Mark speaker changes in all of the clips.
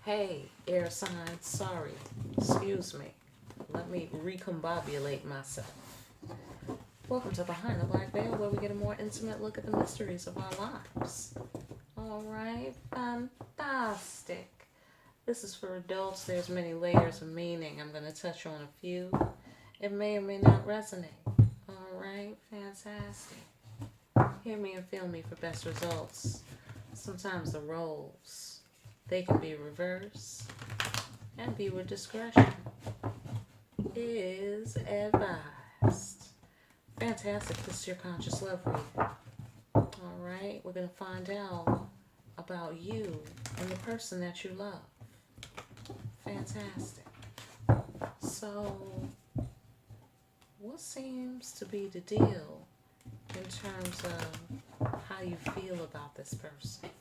Speaker 1: Hey, air signs, sorry. Excuse me. Let me recombobulate myself. Welcome to Behind the Black Veil, where we get a more intimate look at the mysteries of our lives. Alright, fantastic. This is for adults. There's many layers of meaning. I'm going to touch on a few. It may or may not resonate. Alright, fantastic. Hear me and feel me for best results. Sometimes the roles, they can be reversed, and viewer discretion is advised. Fantastic. This is your conscious love reading. Alright, we're going to find out about you and the person that you love. Fantastic. So, what seems to be the deal in terms of how you feel about this person?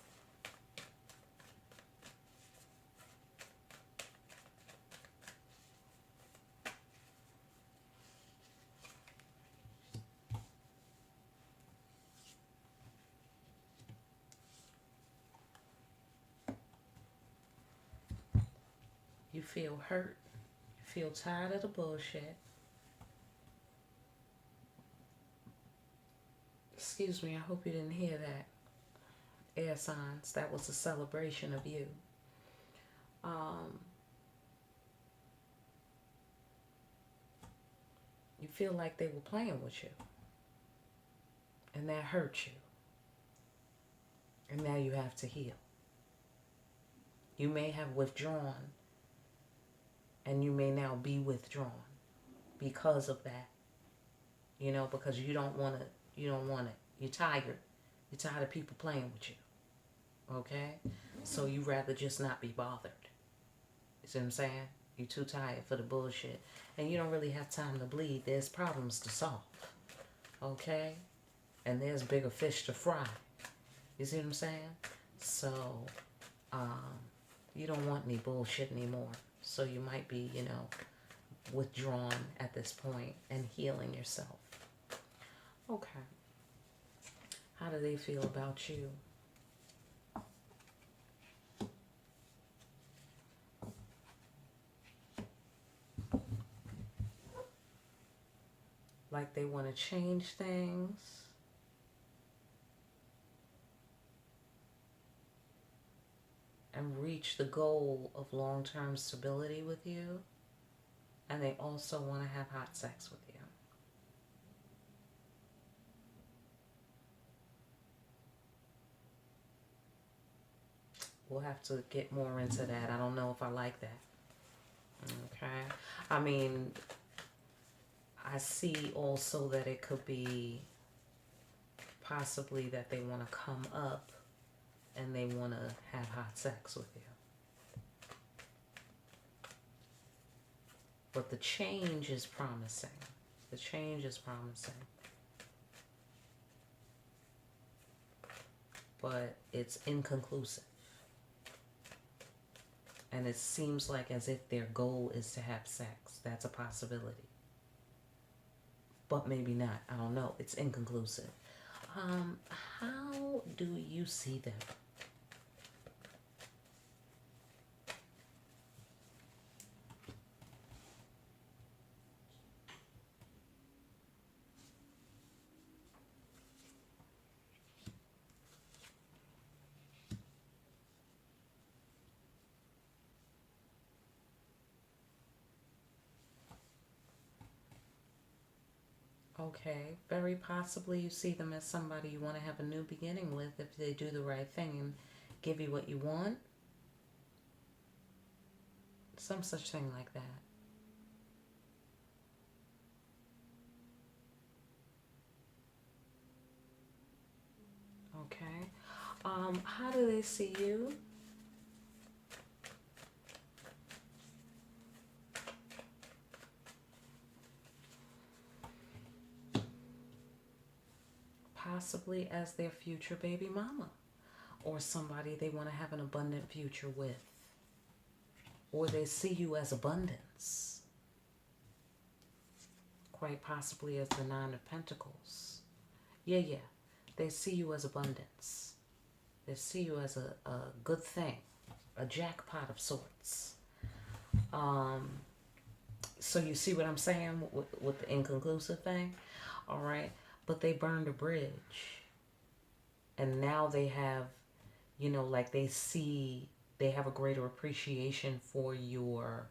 Speaker 1: You feel hurt. You feel tired of the bullshit. Excuse me, I hope you didn't hear that. Air signs, that was a celebration of you. You feel like they were playing with you. And that hurt you. And now you have to heal. You may have withdrawn. And you may now be withdrawn because of that. You know, because you don't want it. You don't want it. You're tired. You're tired of people playing with you. Okay? So you rather just not be bothered. You see what I'm saying? You're too tired for the bullshit. And you don't really have time to bleed. There's problems to solve. Okay? And there's bigger fish to fry. You see what I'm saying? So, you don't want any bullshit anymore. So you might be, withdrawn at this point and healing yourself. Okay. How do they feel about you? Like they want to change things? And reach the goal of long-term stability with you. And they also want to have hot sex with you. We'll have to get more into that. I don't know if I like that. Okay. I mean, I see also that it could be possibly that they want to come up and they want to have hot sex with you. But the change is promising. The change is promising. But it's inconclusive. And it seems like as if their goal is to have sex. That's a possibility. But maybe not. I don't know. It's inconclusive. How do you see them? Okay, very possibly you see them as somebody you want to have a new beginning with if they do the right thing and give you what you want. Some such thing like that. Okay. How do they see you? Possibly as their future baby mama. Or somebody they want to have an abundant future with. Or they see you as abundance. Quite possibly as the Nine of Pentacles. Yeah. They see you as abundance. They see you as a good thing. a jackpot of sorts. So you see what I'm saying with the inconclusive thing? All right. But they burned a bridge. And now they have, like they have a greater appreciation for your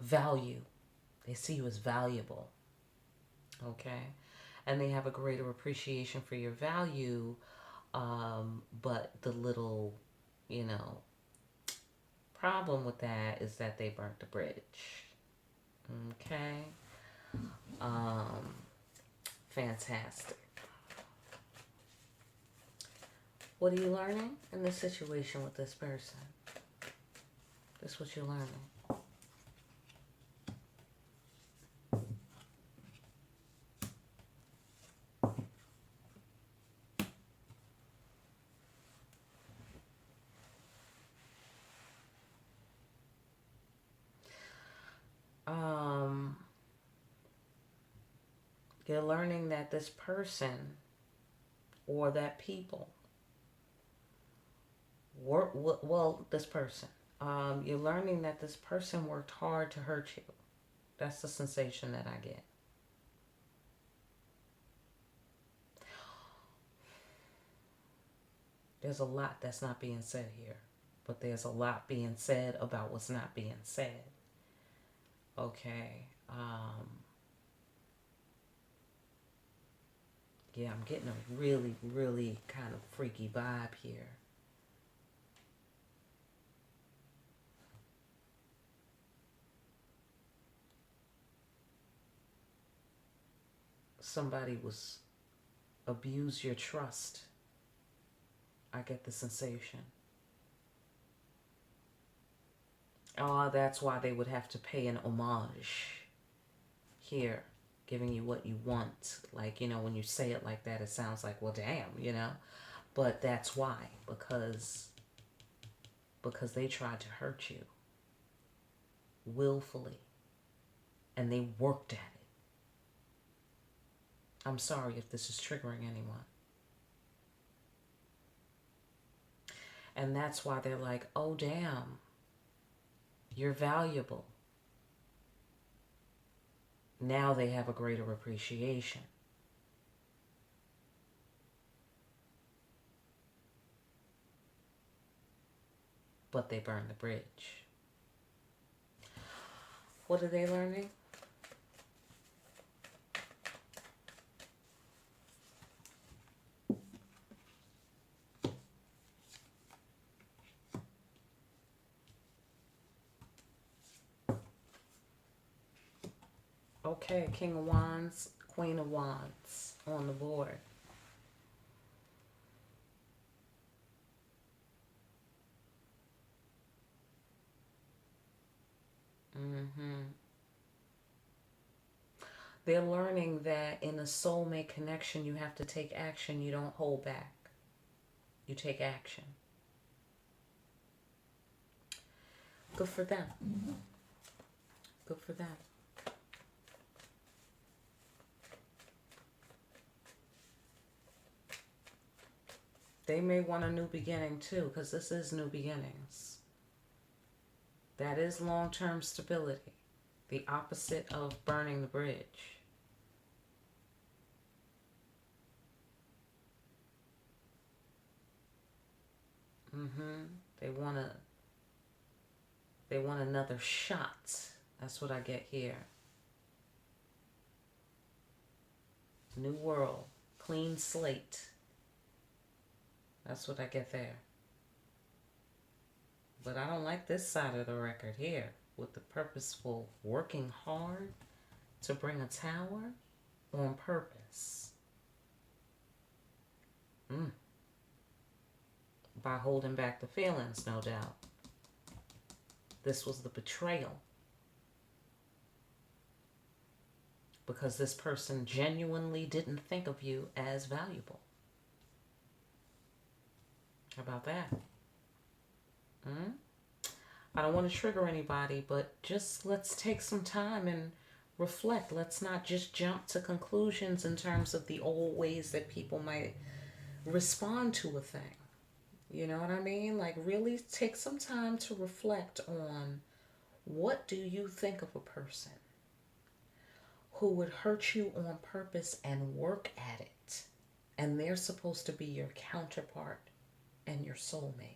Speaker 1: value. They see you as valuable. Okay. And they have a greater appreciation for your value. But the little, problem with that is that they burnt the bridge. Okay. Fantastic. What are you learning in this situation with this person? This is what you're learning. You're learning that this person or that people this person. You're learning that this person worked hard to hurt you. That's the sensation that I get. There's a lot that's not being said here, but there's a lot being said about what's not being said. Okay. Yeah, I'm getting a really, really kind of freaky vibe here. Somebody was abused your trust. I get the sensation. Oh, that's why they would have to pay an homage here, giving you what you want. Like, when you say it like that, it sounds like, well, damn, But that's why, because they tried to hurt you willfully, and they worked at it. I'm sorry if this is triggering anyone. And that's why they're like, oh, damn, you're valuable. Now they have a greater appreciation. But they burned the bridge. What are they learning? Okay, King of Wands, Queen of Wands on the board. They're learning that in a soulmate connection, you have to take action. You don't hold back. You take action. Good for them. Good for them. They may want a new beginning too, because this is new beginnings. That is long-term stability. The opposite of burning the bridge. They want another shot. That's what I get here. New world. Clean slate. That's what I get there. But I don't like this side of the record here. With the purposeful working hard to bring a tower on purpose. By holding back the feelings, no doubt. This was the betrayal. Because this person genuinely didn't think of you as valuable. How about that? I don't want to trigger anybody, but just let's take some time and reflect. Let's not just jump to conclusions in terms of the old ways that people might respond to a thing. You know what I mean? Like, really take some time to reflect on, what do you think of a person who would hurt you on purpose and work at it, and they're supposed to be your counterpart and your soulmate?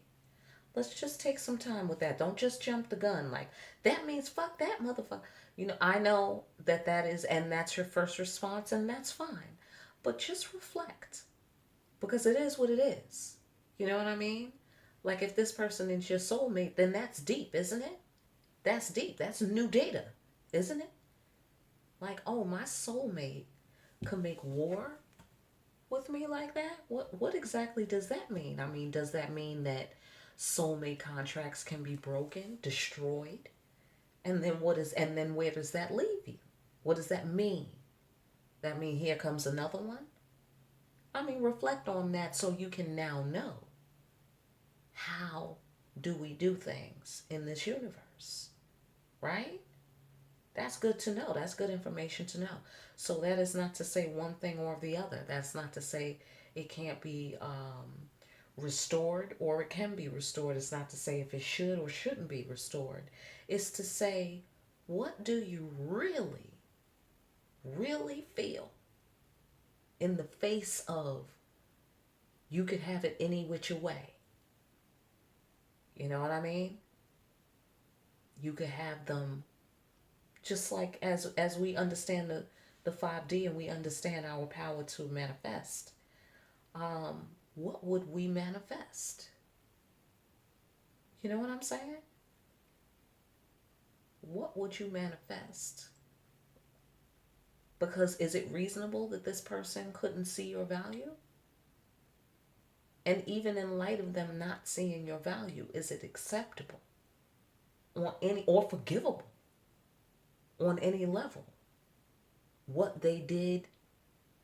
Speaker 1: Let's just take some time with that. Don't just jump the gun. Like, that means fuck that motherfucker. You know, I know that that is, and that's your first response, and that's fine. But just reflect, because it is what it is. You know what I mean? Like, if this person is your soulmate, then that's deep, isn't it? That's deep. That's new data, isn't it? Like, oh, my soulmate could make war with me like that? What exactly does that mean? I mean, does that mean that soulmate contracts can be broken, destroyed? And then where does that leave you? What does that mean? That mean here comes another one? I mean, reflect on that so you can now know, how do we do things in this universe, right? That's good to know. That's good information to know. So that is not to say one thing or the other. That's not to say it can't be restored, or it can be restored. It's not to say if it should or shouldn't be restored. It's to say, what do you really, really feel in the face of, you could have it any which way? You know what I mean? You could have them, just like as we understand the 5D, and we understand our power to manifest. What would we manifest? You know what I'm saying? What would you manifest? Because is it reasonable that this person couldn't see your value? And even in light of them not seeing your value, is it acceptable or forgivable on any level, what they did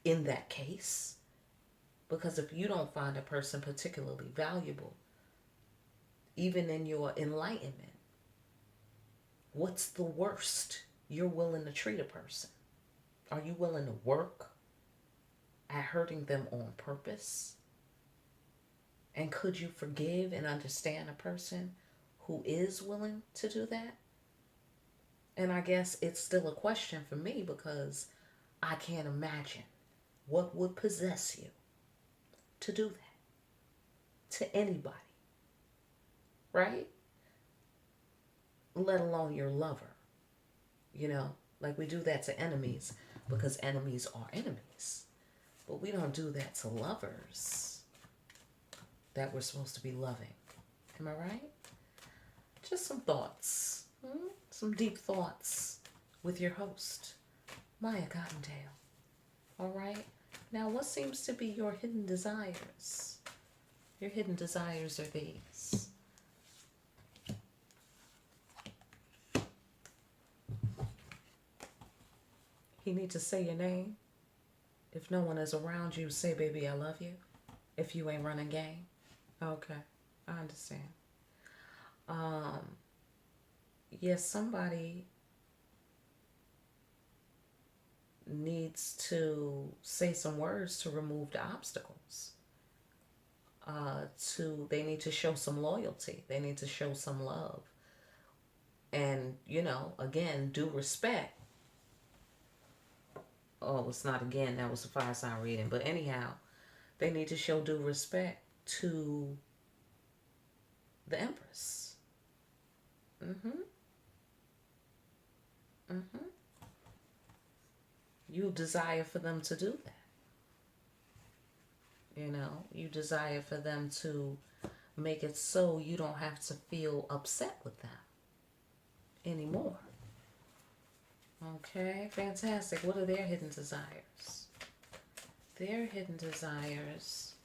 Speaker 1: in that case? Because if you don't find a person particularly valuable, even in your enlightenment, what's the worst you're willing to treat a person? Are you willing to work at hurting them on purpose? And could you forgive and understand a person who is willing to do that? And I guess it's still a question for me, because I can't imagine what would possess you to do that to anybody, right? Let alone your lover. You know, like, we do that to enemies because enemies are enemies. But we don't do that to lovers that we're supposed to be loving. Am I right? Just some thoughts. Some deep thoughts with your host, Maya Cottontail. All right? Now, what seems to be your hidden desires? Your hidden desires are these. You need to say your name. If no one is around you, say, baby, I love you. If you ain't running game. Okay, I understand. Yes, somebody needs to say some words to remove the obstacles. They need to show some loyalty. They need to show some love. And, you know, again, due respect. Oh, it's not again. That was a 5-sign reading. But anyhow, they need to show due respect to the Empress. You desire for them to do that. You know, you desire for them to make it so you don't have to feel upset with them anymore. Okay, fantastic. What are their hidden desires? Their hidden desires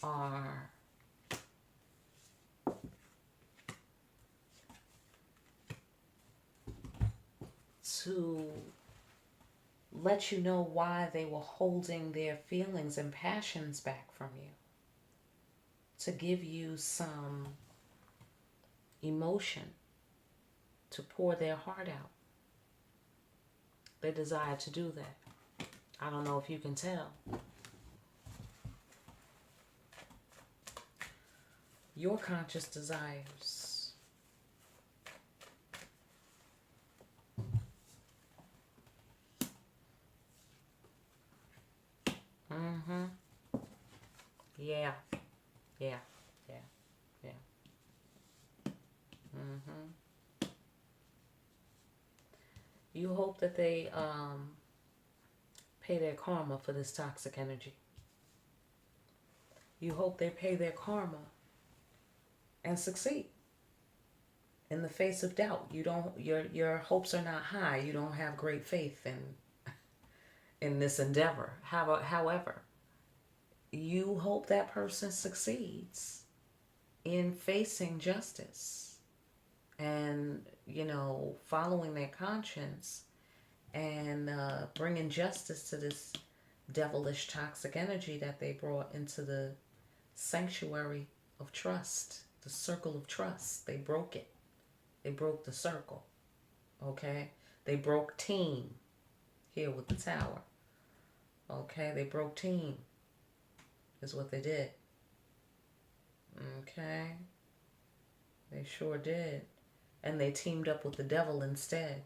Speaker 1: are to let you know why they were holding their feelings and passions back from you. To give you some emotion to pour their heart out. They desire to do that. I don't know if you can tell. your conscious desires. Mm-hmm. Yeah. Yeah. Yeah. Yeah. Mm-hmm. You hope that they pay their karma for this toxic energy. You hope they pay their karma and succeed in the face of doubt. You don't, your hopes are not high. You don't have great faith in this endeavor. However, you hope that person succeeds in facing justice and, you know, following their conscience and bringing justice to this devilish toxic energy that they brought into the sanctuary of trust, the circle of trust. They broke it. They broke the circle. Okay? They broke team here with the tower. Okay? They broke team is what they did. Okay? They sure did. And they teamed up with the devil instead.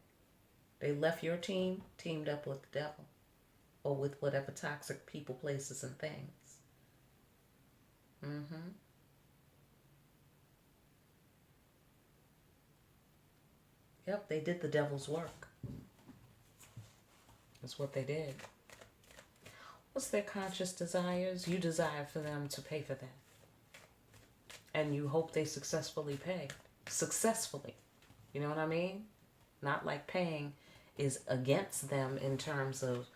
Speaker 1: They left your team, teamed up with the devil. Or with whatever toxic people, places, and things. Mm-hmm. Yep, they did the devil's work. That's what they did. What's their conscious desires? You desire for them to pay for that. And you hope they successfully pay. Successfully. You know what I mean? Not like paying is against them in terms of,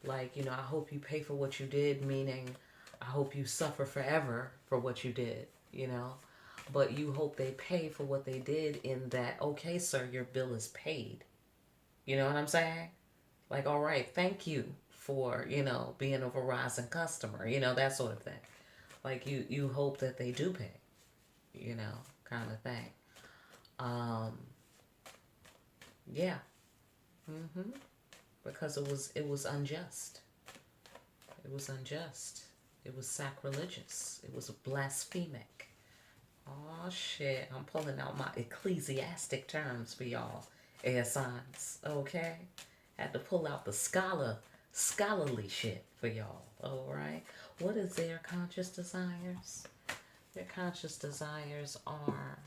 Speaker 1: like, you know, I hope you pay for what you did, meaning I hope you suffer forever for what you did, you know. But you hope they pay for what they did in that, okay, sir, your bill is paid. You know what I'm saying? Like, all right, thank you for, you know, being a Verizon customer, you know, that sort of thing. Like, you hope that they do pay, you know, kind of thing. Yeah. Mm-hmm. Because it was unjust. It was unjust. It was sacrilegious. It was blasphemic. Oh shit, I'm pulling out my ecclesiastic terms for y'all, air signs, okay? Had to pull out the scholarly shit for y'all, alright? What is their conscious desires? Their conscious desires are,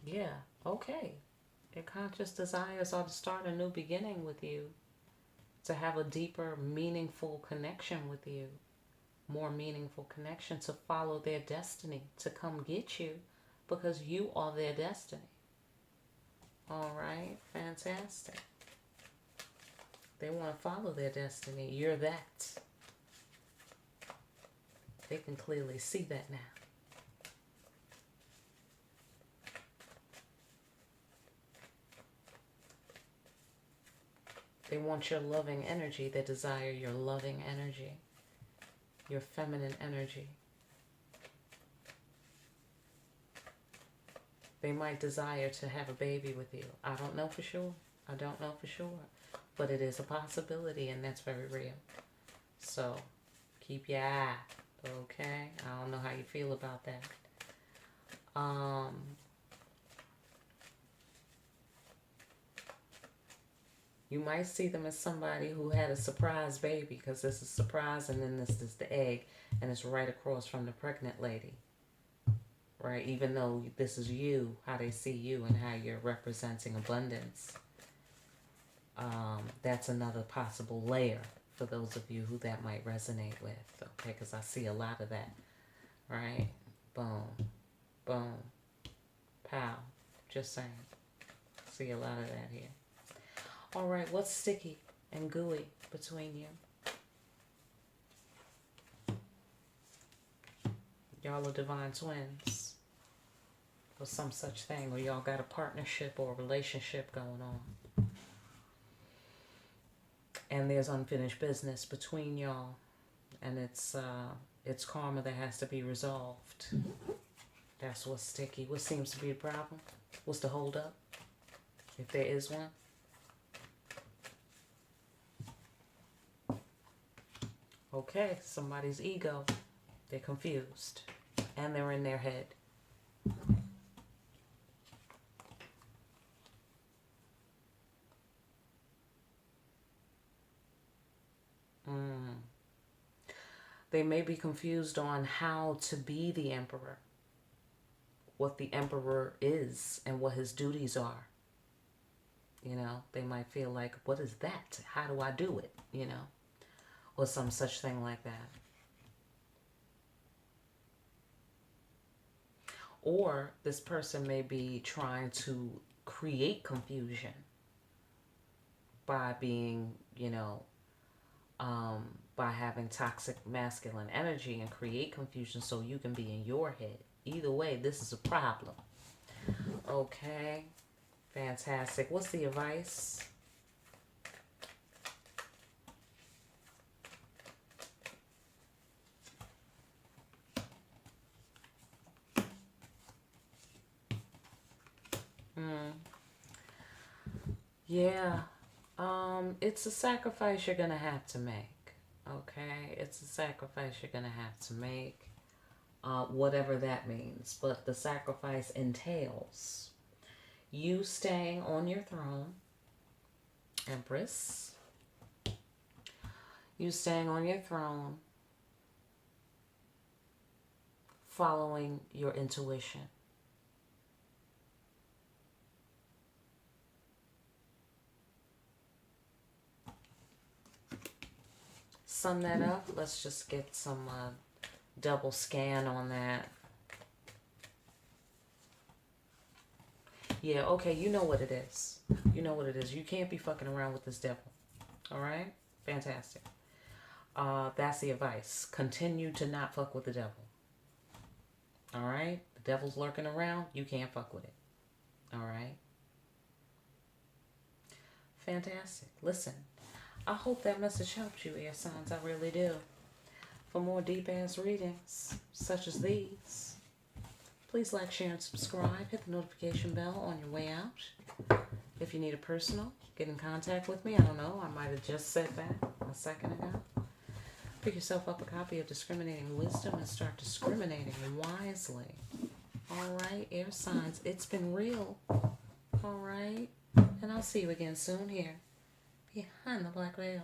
Speaker 1: yeah, okay. Their conscious desires are to start a new beginning with you, to have a deeper, meaningful connection with you. More meaningful connection, to follow their destiny, to come get you because you are their destiny. All right, fantastic. They want to follow their destiny. You're that. They can clearly see that now. They want your loving energy. They desire your loving energy. Your feminine energy. They might desire to have a baby with you. I don't know for sure. I don't know for sure. But it is a possibility, and that's very real. So, keep your eye. Okay? I don't know how you feel about that. You might see them as somebody who had a surprise baby, because this is surprise and then this is the egg, and it's right across from the pregnant lady. Right? Even though this is you, how they see you and how you're representing abundance. That's another possible layer for those of you who that might resonate with. Okay? Because I see a lot of that. Right? Boom. Boom. Pow. Just saying. See a lot of that here. All right, what's sticky and gooey between you? Y'all are divine twins or some such thing, or y'all got a partnership or a relationship going on. And there's unfinished business between y'all, and it's karma that has to be resolved. That's what's sticky. What seems to be the problem? What's the hold up? If there is one. Okay, somebody's ego. They're confused. And they're in their head. They may be confused on how to be the emperor, what the emperor is, and what his duties are. You know, they might feel like, what is that? How do I do it? You know, or some such thing like that. Or this person may be trying to create confusion by being, you know, by having toxic masculine energy and create confusion so you can be in your head. Either way, this is a problem. Okay. Fantastic. What's the advice? Yeah. It's a sacrifice you're gonna have to make. Okay? It's a sacrifice you're gonna have to make. Whatever that means. But the sacrifice entails you staying on your throne, Empress. You staying on your throne, following your intuition. Sum that up. Let's just get some double scan on that. Yeah, okay, you know what it is. You know what it is. You can't be fucking around with this devil. All right? Fantastic. That's the advice. Continue to not fuck with the devil. All right? The devil's lurking around. You can't fuck with it. All right? Fantastic. Listen, I hope that message helped you, air signs. I really do. For more deep-ass readings, such as these, please like, share, and subscribe. Hit the notification bell on your way out. If you need a personal, get in contact with me. I don't know. I might have just said that a second ago. Pick yourself up a copy of Discriminating Wisdom and start discriminating wisely. All right, air signs. It's been real. All right. And I'll see you again soon here behind the black veil.